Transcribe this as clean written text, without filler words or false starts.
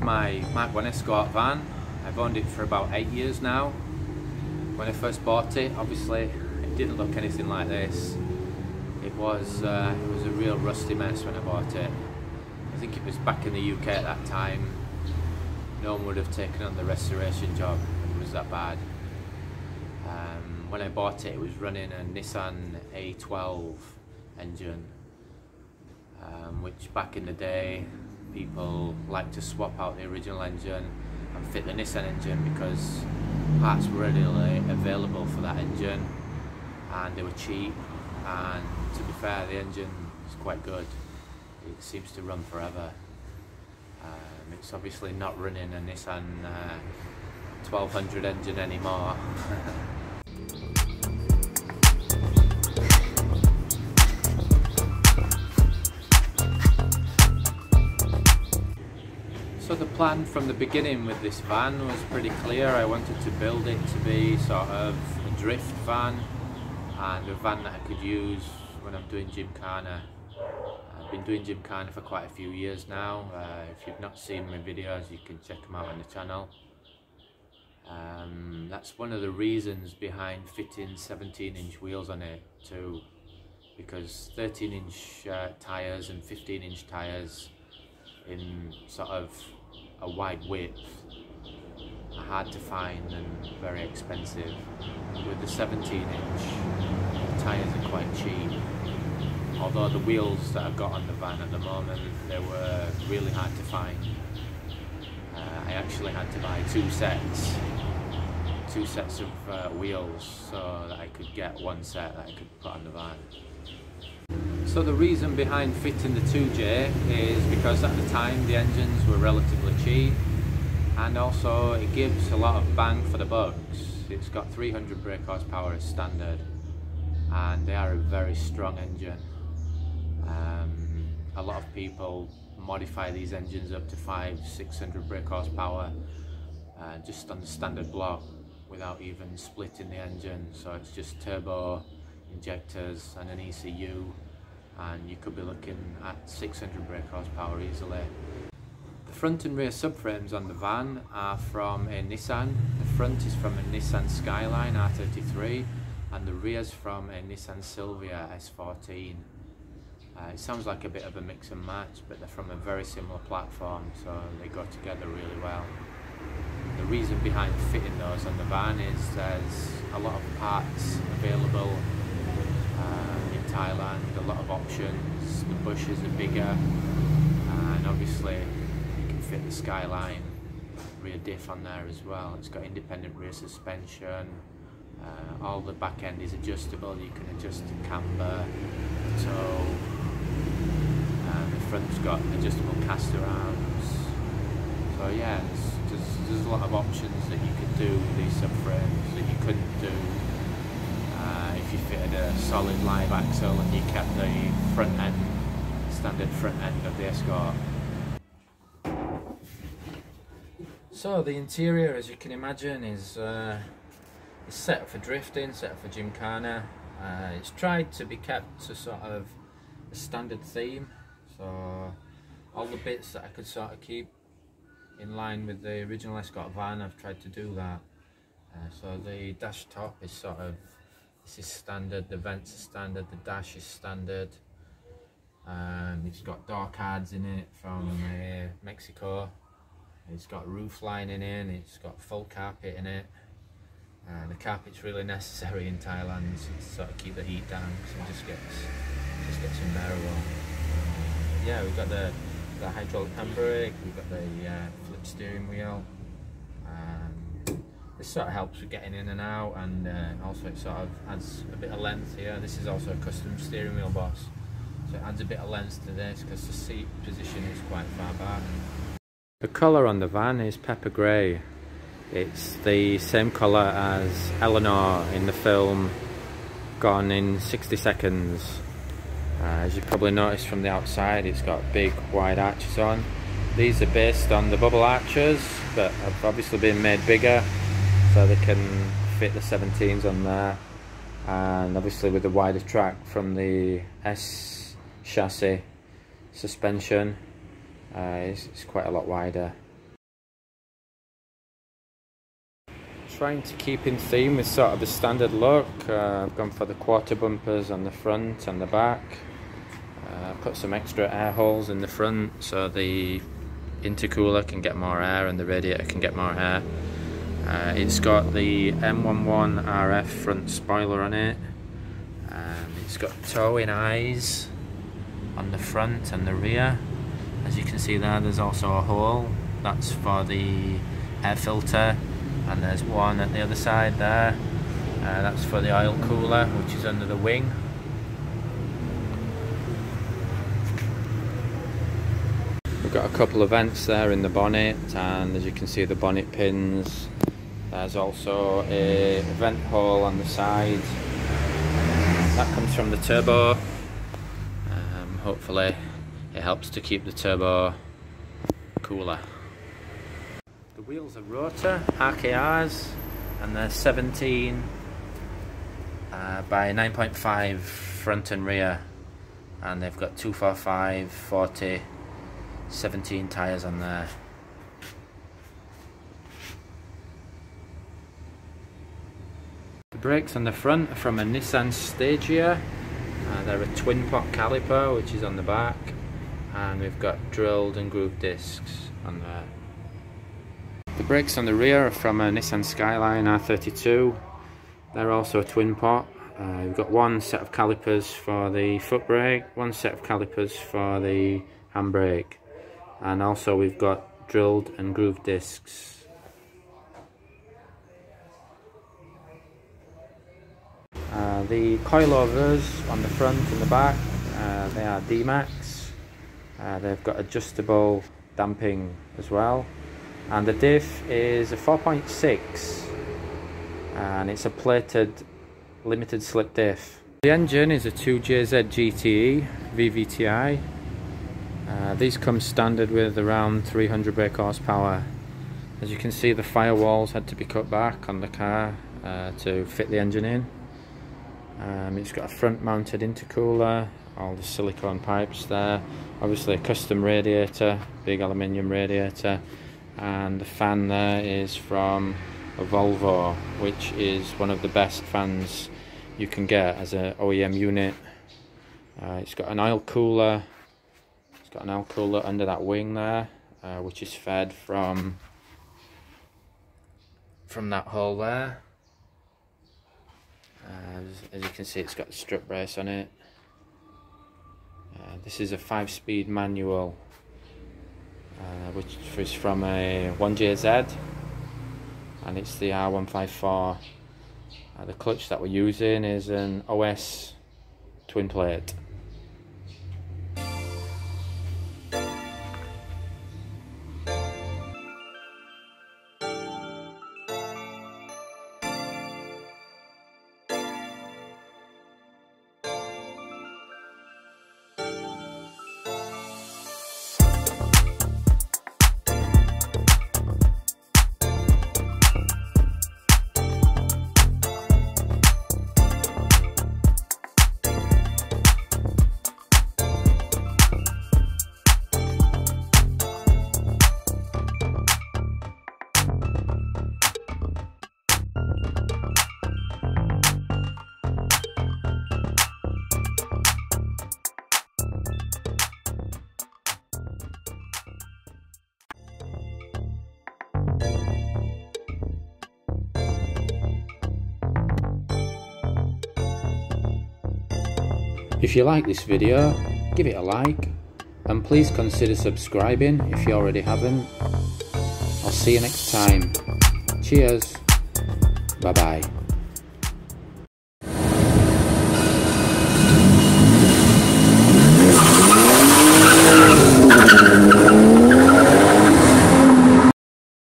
my Mk1 Escort van. I've owned it for about 8 years now. When I first bought it, obviously it didn't look anything like this. It was a real rusty mess when I bought it. I think it was back in the UK at that time. No one would have taken on the restoration job. It was that bad. When I bought it, it was running a Nissan A12 engine, which back in the day people liked to swap out the original engine and fit the Nissan engine because parts were readily available for that engine and they were cheap, and to be fair, the engine is quite good. It seems to run forever. It's obviously not running a Nissan 1200 engine anymore. So the plan from the beginning with this van was pretty clear. I wanted to build it to be sort of a drift van and a van that I could use when I'm doing gymkhana. I've been doing gymkhana for quite a few years now. If you've not seen my videos, you can check them out on the channel. That's one of the reasons behind fitting 17-inch wheels on it too, because 13-inch tyres and 15-inch tyres in sort of a wide width are hard to find and very expensive. With the 17-inch, the tyres are quite cheap. Although the wheels that I've got on the van at the moment, they were really hard to find. I actually had to buy two sets of wheels so that I could get one set that I could put on the van. So the reason behind fitting the 2J is because at the time the engines were relatively cheap, and also it gives a lot of bang for the bucks. It's got 300 brake horsepower as standard, and they are a very strong engine. A lot of people modify these engines up to 500-600 brake horsepower just on the standard block without even splitting the engine, so it's just turbo, injectors and an ECU, and you could be looking at 600 brake horsepower easily. The front and rear subframes on the van are from a Nissan. The front is from a Nissan Skyline R33 and the rear is from a Nissan Silvia S14. It sounds like a bit of a mix and match, but they're from a very similar platform, so they go together really well. The reason behind fitting those on the van is there's a lot of parts available in Thailand, a lot of options. The bushes are bigger, and obviously you can fit the Skyline rear diff on there as well. It's got independent rear suspension. All the back end is adjustable. You can adjust the camber, the toe. The front's got adjustable caster arms. So yeah, there's a lot of options that you could do with these subframes that you couldn't do if you fitted a solid live axle and you kept the front end, standard front end of the Escort. So the interior, as you can imagine, is set up for drifting, set up for gymkhana. It's tried to be kept to sort of a standard theme, so all the bits that I could sort of keep in line with the original Escort van, I've tried to do that. So the dash top is sort of, this is standard, the vents are standard, the dash is standard. It's got door cards in it from Mexico. It's got roof lining in, it's got full carpet in it. The carpet's really necessary in Thailand to sort of keep the heat down, because it just gets unbearable. Yeah, we've got the hydraulic handbrake, we've got the flip steering wheel. This sort of helps with getting in and out, and also it sort of adds a bit of length here. This is also a custom steering wheel boss, so it adds a bit of length to this because the seat position is quite far back. The colour on the van is pepper grey. It's the same colour as Eleanor in the film Gone in 60 Seconds. As you probably noticed from the outside, it's got big wide arches on. These are based on the bubble arches, but have obviously been made bigger so they can fit the 17s on there, and obviously with the wider track from the S chassis suspension, it's quite a lot wider. trying to keep in theme with sort of the standard look. I've gone for the quarter bumpers on the front and the back. Put some extra air holes in the front so the intercooler can get more air and the radiator can get more air. It's got the Mk1 RF front spoiler on it. It's got towing eyes on the front and the rear. As you can see there's also a hole. That's for the air filter, and there's one at the other side there. That's for the oil cooler, which is under the wing. We've got a couple of vents there in the bonnet, and as you can see the bonnet pins. There's also a vent hole on the side. That comes from the turbo. Hopefully it helps to keep the turbo cooler. The wheels are rotor RKRs, and they're 17 by 9.5 front and rear, and they've got 245, 40, 17 tyres on there. The brakes on the front are from a Nissan Stagea. They're a twin pot caliper, which is on the back, and we've got drilled and grooved discs on there. The brakes on the rear are from a Nissan Skyline R32. They're also a twin pot. We've got one set of calipers for the foot brake, one set of calipers for the handbrake, and also we've got drilled and grooved discs. The coilovers on the front and the back, they are D-Max. They've got adjustable damping as well, and the diff is a 4.6, and it's a plated limited slip diff. The engine is a 2JZ GTE VVTi. These come standard with around 300 brake horsepower. As you can see, the firewalls had to be cut back on the car to fit the engine in. It's got a front mounted intercooler, all the silicone pipes there, obviously a custom radiator, big aluminium radiator, and the fan there is from a Volvo, which is one of the best fans you can get as an OEM unit. It's got an oil cooler. It's got an oil cooler under that wing there, which is fed from that hole there. As you can see, it's got a strut brace on it. This is a 5-speed manual, which is from a 1JZ, and it's the R154. The clutch that we're using is an OS twin plate. If you like this video, give it a like, and please consider subscribing if you already haven't. I'll see you next time. Cheers. Bye bye.